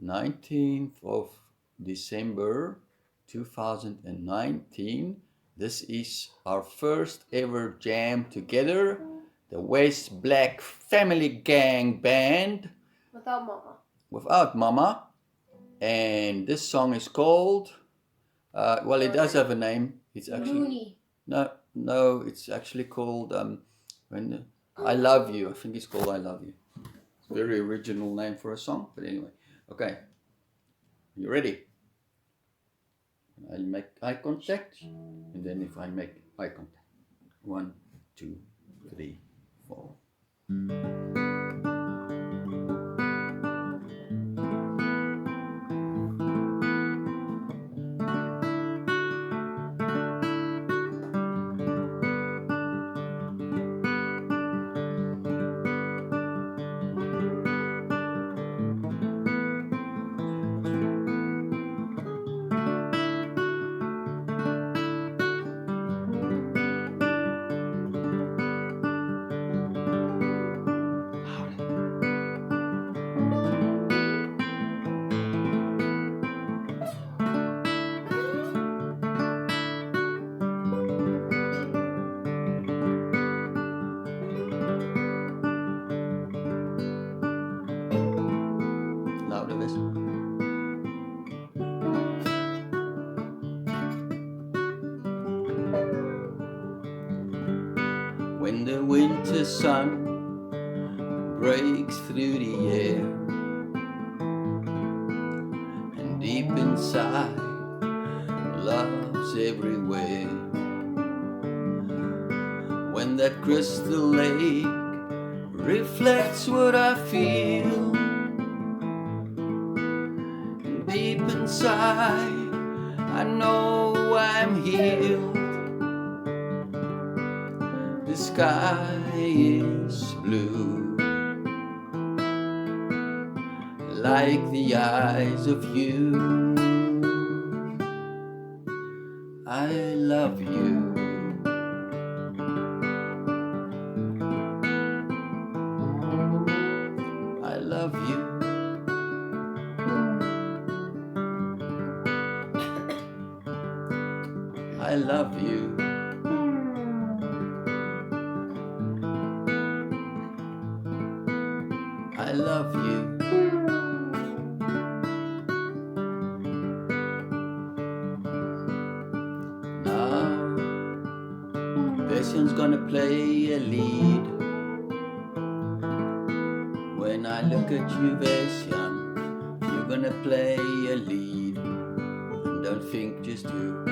19th of December 2019. This is our first ever jam together, the West Black Family Gang Band. Without Mama. And this song is called, well, it does have a name. It's actually, no, it's actually called, when I Love You. I think it's called I Love You. It's a very original name for a song, but anyway. Okay, you ready? I'll make eye contact, and then if I make eye contact, 1, 2, 3, 4. Louder, Wes. When the winter sun breaks through the air, and deep inside love's everywhere. When that crystal lake reflects what I feel, and deep inside I know I'm healed. The sky is blue, like the eyes of you. I love you. I love you. I love you. I love you. Now, Bession's gonna play a lead. When I look at you, Bession, you're gonna play a lead. And don't think just you.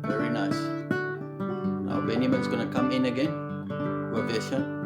Very nice. Now Benjamin's gonna come in again with Bession.